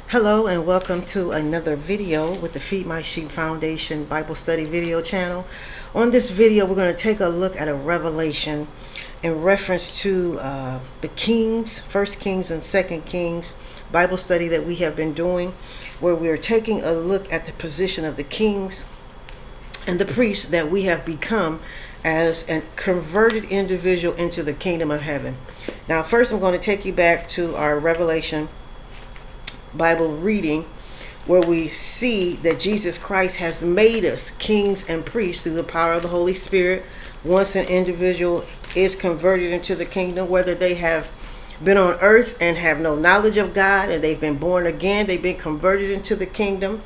Hello and welcome to another video with the Feed My Sheep Foundation Bible Study video channel. On this video, we're going to take a look at a revelation in reference to the Kings, 1st Kings and 2nd Kings Bible study that we have been doing, where we are taking a look at the position of the kings and the priests that we have become as a converted individual into the kingdom of heaven. Now, first I'm going to take you back to our Revelation Bible reading, where we see that Jesus Christ has made us kings and priests through the power of the Holy Spirit. Once an individual is converted into the kingdom, whether they have been on earth and have no knowledge of God and they've been born again, they've been converted into the kingdom,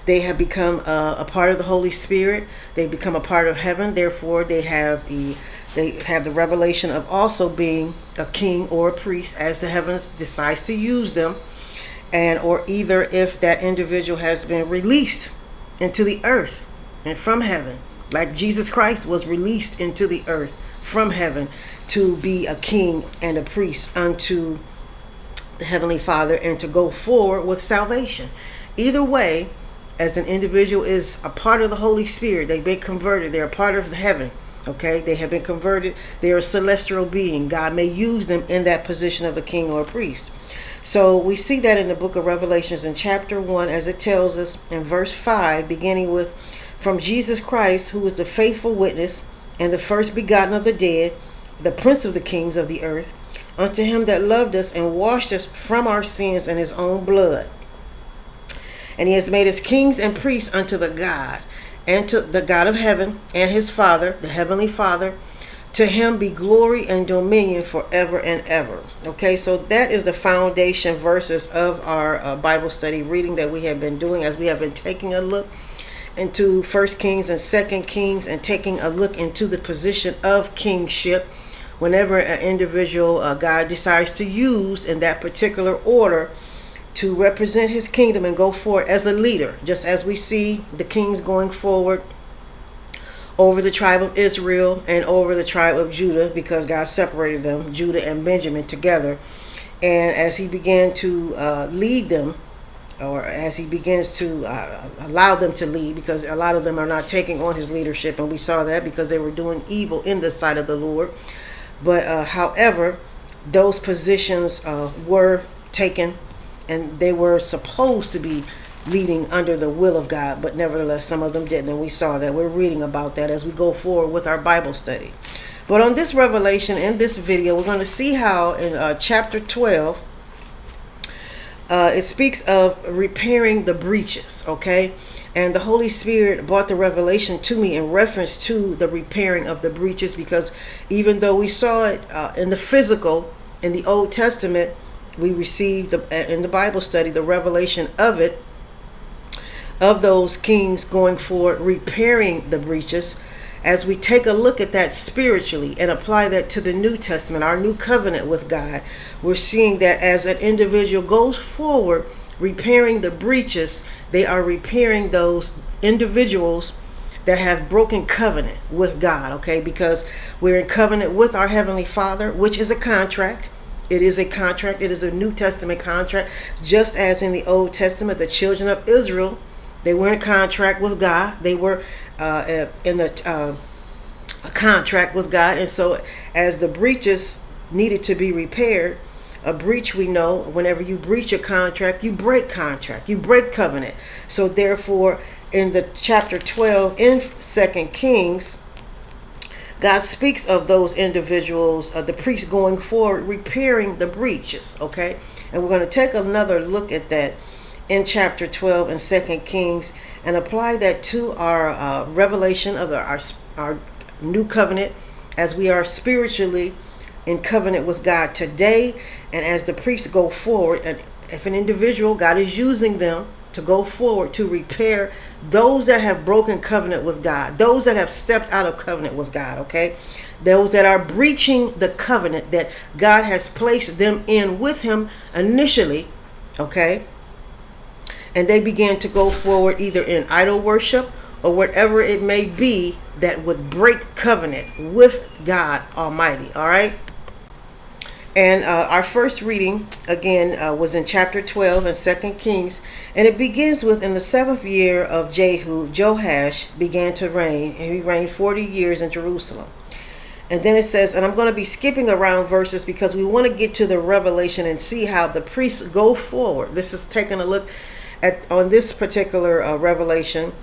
they have become a part of the Holy Spirit, they become a part of heaven. Therefore they have the revelation of also being a king or a priest as the heavens decides to use them, and or either if that individual has been released into the earth and from heaven, like Jesus Christ was released into the earth from heaven to be a king and a priest unto the Heavenly Father and to go forward with salvation. Either way, as an individual is a part of the Holy Spirit, they've been converted, they're a part of heaven. Okay, they have been converted. They are a celestial being. God may use them in that position of a king or a priest. So we see that in the book of Revelations in chapter 1, as it tells us in verse 5, beginning with, "From Jesus Christ, who is the faithful witness and the first begotten of the dead, the prince of the kings of the earth, unto him that loved us and washed us from our sins in his own blood. And he has made us kings and priests unto the God, and to the God of heaven and his Father, the Heavenly Father. To him be glory and dominion forever and ever." Okay, so that is the foundation verses of our Bible study reading that we have been doing, as we have been taking a look into 1st Kings and 2nd Kings and taking a look into the position of kingship whenever an individual God decides to use in that particular order to represent his kingdom and go forward as a leader, just as we see the kings going forward over the tribe of Israel and over the tribe of Judah, because God separated them, Judah and Benjamin, together. And as he began to lead them, or as he begins to allow them to lead, because a lot of them are not taking on his leadership, and we saw that because they were doing evil in the sight of the Lord. But however, those positions were taken, and they were supposed to be leading under the will of God, but nevertheless some of them didn't, and we saw that. We're reading about that as we go forward with our Bible study. But on this revelation, in this video, we're going to see how in chapter 12 it speaks of repairing the breaches. Okay, and the Holy Spirit brought the revelation to me in reference to the repairing of the breaches, because even though we saw it in the physical in the Old Testament, we received in the Bible study the revelation of it, of those kings going forward repairing the breaches. As we take a look at that spiritually and apply that to the New Testament, our new covenant with God, we're seeing that as an individual goes forward repairing the breaches, they are repairing those individuals that have broken covenant with God. Okay, because we're in covenant with our Heavenly Father, which is a contract. It is a contract. It is a New Testament contract. Just as in the Old Testament, the children of Israel, they were in contract with God. They were in a contract with God. And so as the breaches needed to be repaired, a breach, we know, whenever you breach a contract, you break contract, you break covenant. So therefore, in the chapter 12 in 2nd Kings, God speaks of those individuals, the priests going forward, repairing the breaches. Okay, and we're going to take another look at that in chapter 12 in 2nd Kings and apply that to our revelation of our new covenant, as we are spiritually in covenant with God today. And as the priests go forward, and if an individual, God is using them to go forward to repair those that have broken covenant with God, those that have stepped out of covenant with God. Okay, those that are breaching the covenant that God has placed them in with him initially. Okay, and they began to go forward either in idol worship or whatever it may be that would break covenant with God Almighty. All right, And our first reading, again, was in chapter 12 in 2 Kings. And it begins with, in the 7th year of Jehu, Joash began to reign. And he reigned 40 years in Jerusalem. And then it says, and I'm going to be skipping around verses because we want to get to the revelation and see how the priests go forward. This is taking a look at, on this particular revelation,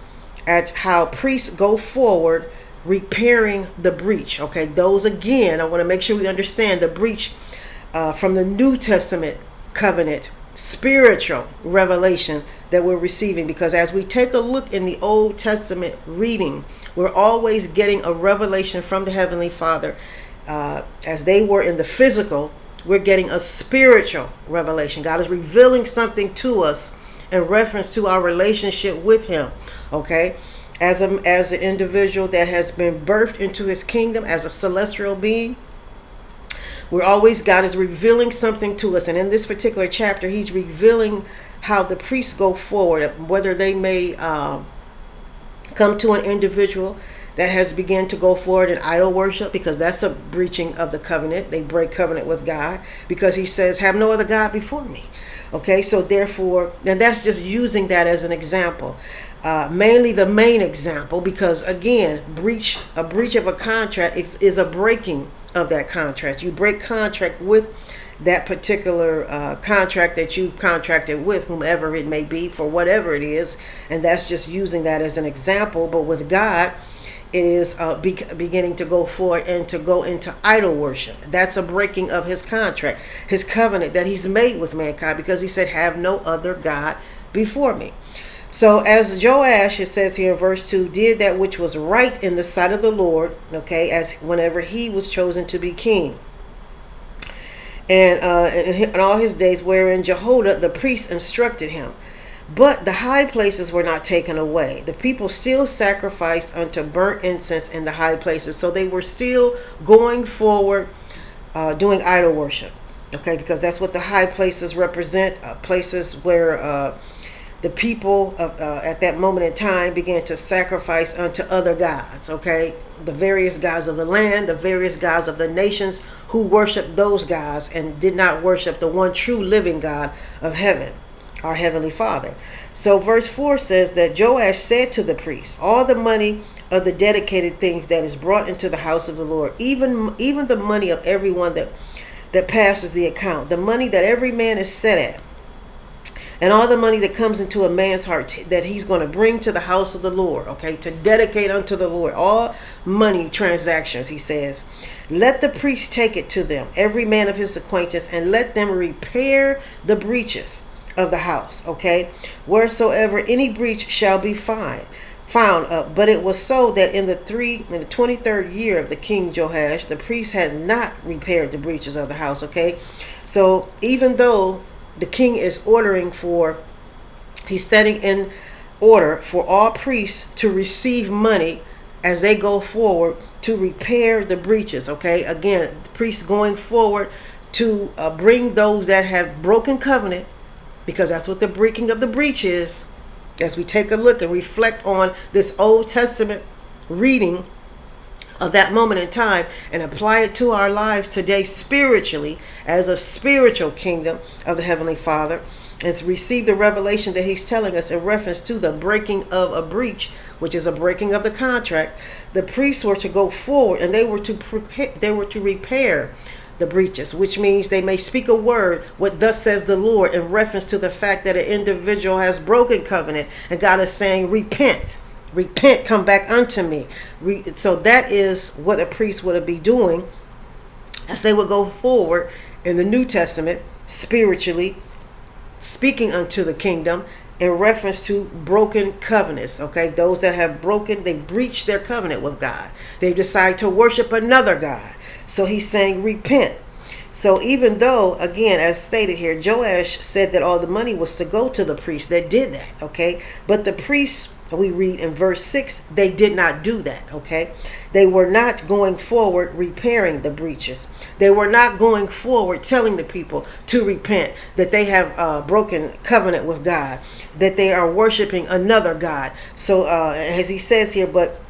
at how priests go forward repairing the breach. Okay, those again, I want to make sure we understand the breach from the New Testament covenant, spiritual revelation that we're receiving. Because as we take a look in the Old Testament reading, we're always getting a revelation from the Heavenly Father. As they were in the physical, we're getting a spiritual revelation. God is revealing something to us in reference to our relationship with Him. Okay, as an individual that has been birthed into His kingdom as a celestial being, God is revealing something to us. And in this particular chapter, He's revealing how the priests go forward, whether they may come to an individual that has begun to go forward in idol worship, because that's a breaching of the covenant. They break covenant with God because He says, have no other God before me. Okay, so therefore, and that's just using that as an example. Mainly the main example, because again, a breach of a contract is a breaking of that contract. You break contract with that particular contract that you contracted with, whomever it may be, for whatever it is, and that's just using that as an example. But with God, it is beginning to go forward and to go into idol worship. That's a breaking of His contract, His covenant that He's made with mankind, because He said, have no other God before me. So as Joash, it says here in verse 2, did that which was right in the sight of the Lord, okay, as whenever he was chosen to be king. And in all his days wherein Jehoiada the priest instructed him. But the high places were not taken away. The people still sacrificed unto burnt incense in the high places. So they were still going forward doing idol worship. Okay, because that's what the high places represent, places where the people at that moment in time began to sacrifice unto other gods. Okay, the various gods of the land, the various gods of the nations, who worshiped those gods and did not worship the one true living God of heaven, our Heavenly Father. So verse 4 says that Joash said to the priests, all the money of the dedicated things that is brought into the house of the Lord, even the money of everyone that passes the account, the money that every man is set at, and all the money that comes into a man's heart that he's going to bring to the house of the Lord, okay, to dedicate unto the Lord, all money transactions, he says, let the priest take it to them, every man of his acquaintance, and let them repair the breaches of the house, okay, wheresoever any breach shall be found. But it was so that in the 23rd year of the king Joash, the priest had not repaired the breaches of the house, okay. So even though the king is he's setting in order for all priests to receive money as they go forward to repair the breaches. Okay, again, the priests going forward to bring those that have broken covenant, because that's what the breaking of the breach is. As we take a look and reflect on this Old Testament reading of that moment in time and apply it to our lives today spiritually, as a spiritual kingdom of the Heavenly Father, and receive the revelation that He's telling us in reference to the breaking of a breach, which is a breaking of the contract. The priests were to go forward and they were to repair the breaches, which means they may speak a word, what thus says the Lord, in reference to the fact that an individual has broken covenant, and God is saying, repent, come back unto me. So that is what a priest would be doing as they would go forward in the New Testament, spiritually speaking unto the kingdom in reference to broken covenants. Okay, those that have broken, they breached their covenant with God. They decide to worship another God. So he's saying, repent. So even though, again, as stated here, Joash said that all the money was to go to the priests that did that, okay? But the priests, we read in verse 6, they did not do that, okay? They were not going forward repairing the breaches. They were not going forward telling the people to repent, that they have broken covenant with God, that they are worshiping another God. So as he says here, but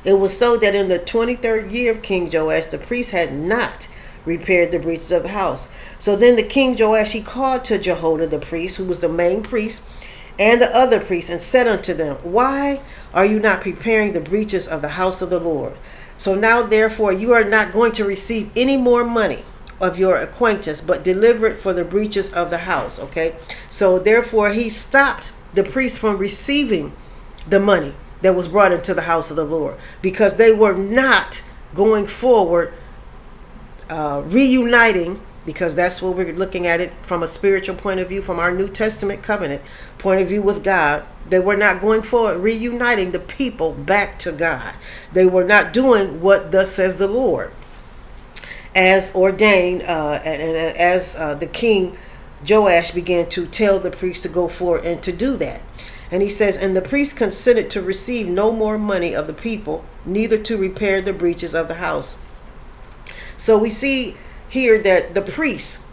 it was so that in the 23rd year of King Joash, the priests had not repaired the breaches of the house. So then the king Joash, he called to Jehoiada the priest, who was the main priest, and the other priests, and said unto them, why are you not preparing the breaches of the house of the Lord? So now therefore you are not going to receive any more money of your acquaintance, but deliver it for the breaches of the house. Okay, so therefore he stopped the priests from receiving the money that was brought into the house of the Lord, because they were not going forward reuniting, because that's what we're looking at it from a spiritual point of view, from our New Testament covenant point of view with God. They were not going forward reuniting the people back to God. They were not doing what thus says the Lord, as ordained, and as the king Joash began to tell the priests to go forward and to do that. And he says, and the priests consented to receive no more money of the people, neither to repair the breaches of the house. So we see here that the priests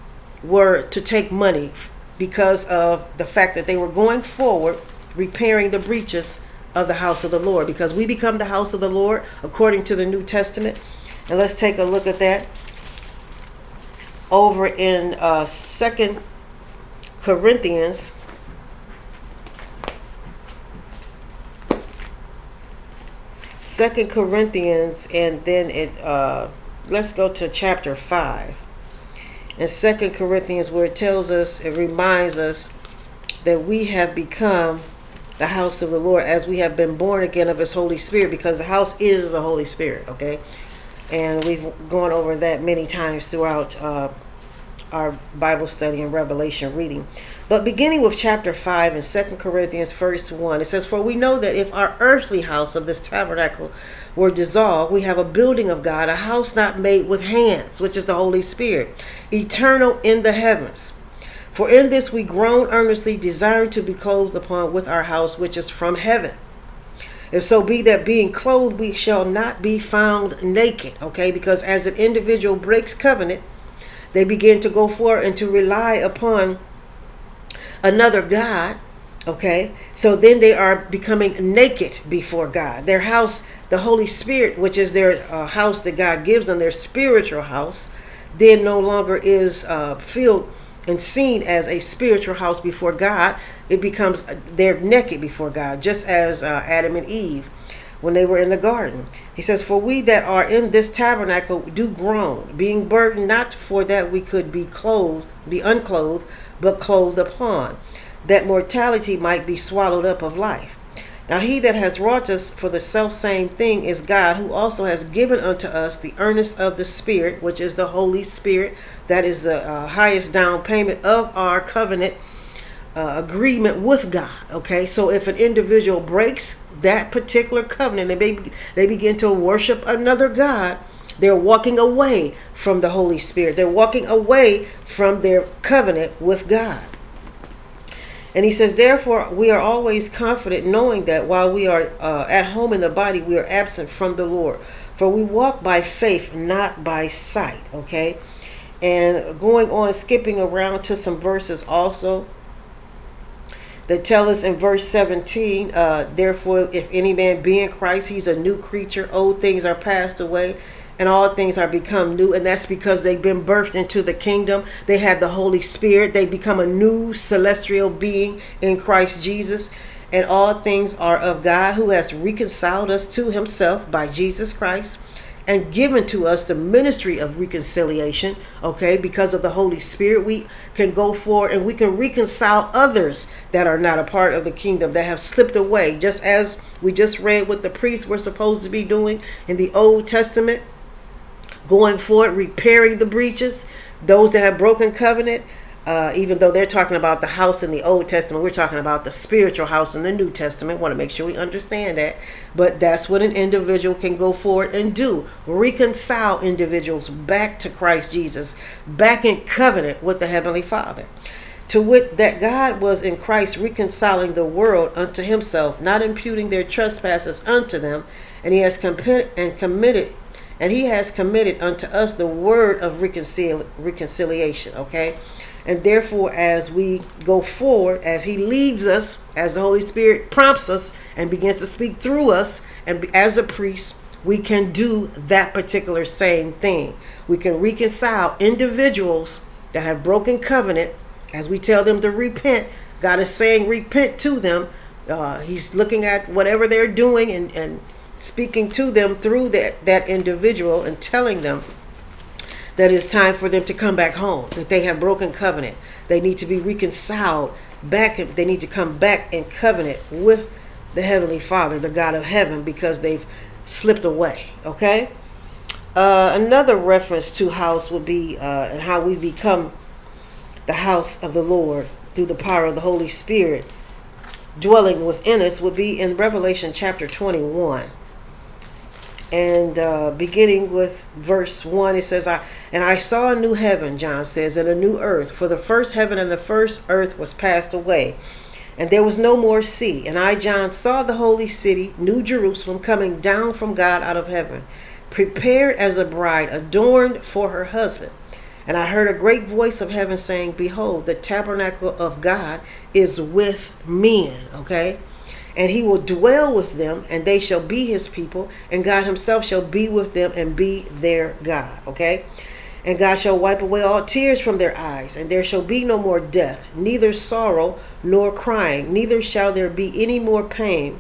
were to take money because of the fact that they were going forward repairing the breaches of the house of the Lord, because we become the house of the Lord according to the New Testament. And let's take a look at that over in 2 Corinthians. Second Corinthians, and then let's go to chapter 5. In 2 Corinthians, where it tells us, it reminds us that we have become the house of the Lord as we have been born again of his Holy Spirit, because the house is the Holy Spirit. Okay, and we've gone over that many times throughout our Bible study and Revelation reading. But beginning with chapter 5 in 2 Corinthians verse 1, it says, for we know that if our earthly house of this tabernacle were dissolved, we have a building of God, a house not made with hands, which is the Holy Spirit, eternal in the heavens. For in this we groan earnestly, desiring to be clothed upon with our house, which is from heaven. If so be that being clothed, we shall not be found naked. Okay, because as an individual breaks covenant, they begin to go forward and to rely upon another God. Okay, so then they are becoming naked before God. Their house, the Holy Spirit, which is their house that God gives them, their spiritual house, then no longer is filled and seen as a spiritual house before God. It becomes, they're naked before God, just as Adam and Eve when they were in the garden. He says, for we that are in this tabernacle do groan, being burdened, not for that we could be clothed, be unclothed, but clothed upon, that mortality might be swallowed up of life. Now he that has wrought us for the selfsame thing is God, who also has given unto us the earnest of the Spirit, which is the Holy Spirit. That is the highest down payment of our covenant agreement with God. Okay, so if an individual breaks that particular covenant and they begin to worship another God, they're walking away from the Holy Spirit. They're walking away from their covenant with God. And he says, therefore, we are always confident, knowing that while we are at home in the body, we are absent from the Lord. For we walk by faith, not by sight. Okay, and going on, skipping around to some verses also that tell us in verse 17, therefore, if any man be in Christ, he's a new creature. Old things are passed away, and all things are become new. And that's because they've been birthed into the kingdom. They have the Holy Spirit. They become a new celestial being in Christ Jesus. And all things are of God, who has reconciled us to himself by Jesus Christ, and given to us the ministry of reconciliation. Okay, because of the Holy Spirit, we can go forward and we can reconcile others that are not a part of the kingdom, that have slipped away, just as we just read what the priests were supposed to be doing in the Old Testament, going forward, repairing the breaches, those that have broken covenant. Even though they're talking about the house in the Old Testament, we're talking about the spiritual house in the New Testament. Want to make sure we understand that. But that's what an individual can go forward and do. Reconcile individuals back to Christ Jesus, back in covenant with the Heavenly Father. To wit, that God was in Christ reconciling the world unto himself, not imputing their trespasses unto them, and he has committed unto us the word of reconciliation. Okay, and therefore, as we go forward, as he leads us, as the Holy Spirit prompts us and begins to speak through us, and as a priest, we can do that particular same thing. We can reconcile individuals that have broken covenant as we tell them to repent. God is saying repent to them. He's looking at whatever they're doing and speaking to them through that individual and telling them that it's time for them to come back home, that they have broken covenant. They need to be reconciled back. They need to come back in covenant with the Heavenly Father, the God of heaven, because they've slipped away. Okay. Another reference to house would be and how we become the house of the Lord through the power of the Holy Spirit dwelling within us would be in Revelation chapter 21. And beginning with verse 1, it says, I saw a new heaven, John says, and a new earth, for the first heaven and the first earth was passed away, and there was no more sea. And I, John, saw the holy city, New Jerusalem, coming down from God out of heaven, prepared as a bride, adorned for her husband. And I heard a great voice of heaven saying, behold, the tabernacle of God is with men. Okay. And he will dwell with them, and they shall be his people, and God himself shall be with them and be their God. Okay. And God shall wipe away all tears from their eyes, and there shall be no more death, neither sorrow nor crying, neither shall there be any more pain,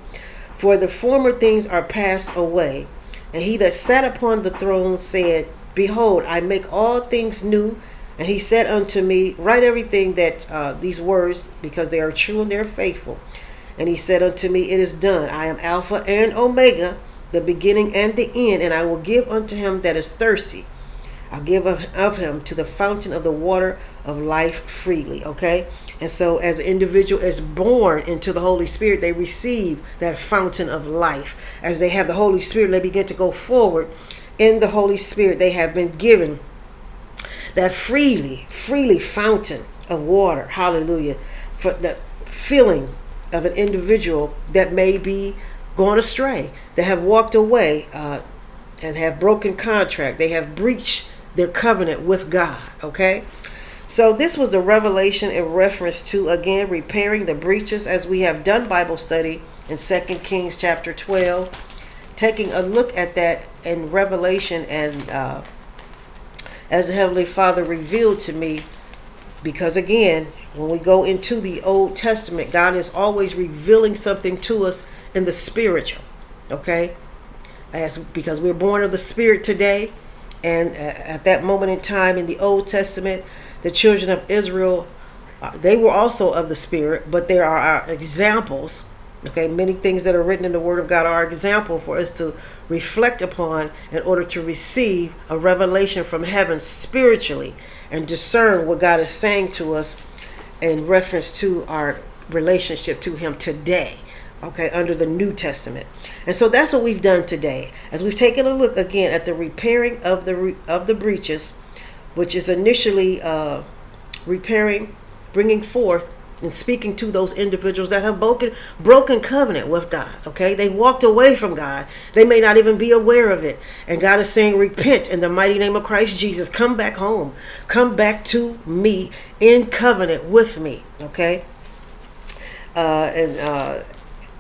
for the former things are passed away. And he that sat upon the throne said, behold, I make all things new. And he said unto me, write everything that these words, because they are true and they are faithful. And he said unto me, it is done. I am Alpha and Omega, the beginning and the end. And I will give unto him that is thirsty, I'll give of him to the fountain of the water of life freely. Okay. And so as an individual is born into the Holy Spirit, they receive that fountain of life. As they have the Holy Spirit, they begin to go forward in the Holy Spirit. They have been given that freely fountain of water. Hallelujah. For the filling of an individual that may be gone astray, that have walked away and have broken contract. They have breached their covenant with God. Okay. So this was the revelation in reference to, again, repairing the breaches, as we have done Bible study in 2 Kings chapter 12, taking a look at that in Revelation, and as the Heavenly Father revealed to me, because again, when we go into the Old Testament, God is always revealing something to us in the spiritual. Okay. Because we're born of the Spirit today. And at that moment in time in the Old Testament, the children of Israel, they were also of the Spirit, but there are our examples. Okay, many things that are written in the Word of God are example for us to reflect upon in order to receive a revelation from heaven spiritually and discern what God is saying to us in reference to our relationship to him today. Okay, under the New Testament. And so that's what we've done today, as we've taken a look again at the repairing of the breaches, which is initially repairing, bringing forth and speaking to those individuals that have broken covenant with God. Okay, they walked away from God. They may not even be aware of it. And God is saying, repent in the mighty name of Christ Jesus. Come back home. Come back to me in covenant with me. Okay.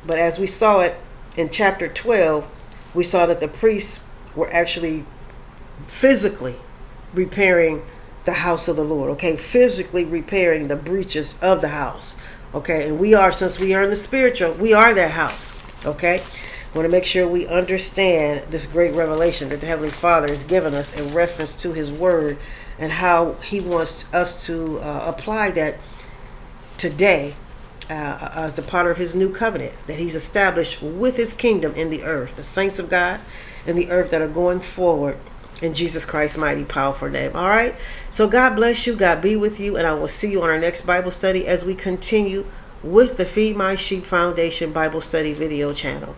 But as we saw it in chapter 12, we saw that the priests were actually physically repairing the house of the Lord. Okay, physically repairing the breaches of the house. Okay, and since we are in the spiritual, we are that house. Okay, want to make sure we understand this great revelation that the Heavenly Father has given us in reference to his word, and how he wants us to apply that today as a part of his new covenant that he's established with his kingdom in the earth, the saints of God in the earth that are going forward in Jesus Christ's mighty powerful name. All right. So God bless you. God be with you. And I will see you on our next Bible study as we continue with the Feed My Sheep Foundation Bible Study video channel.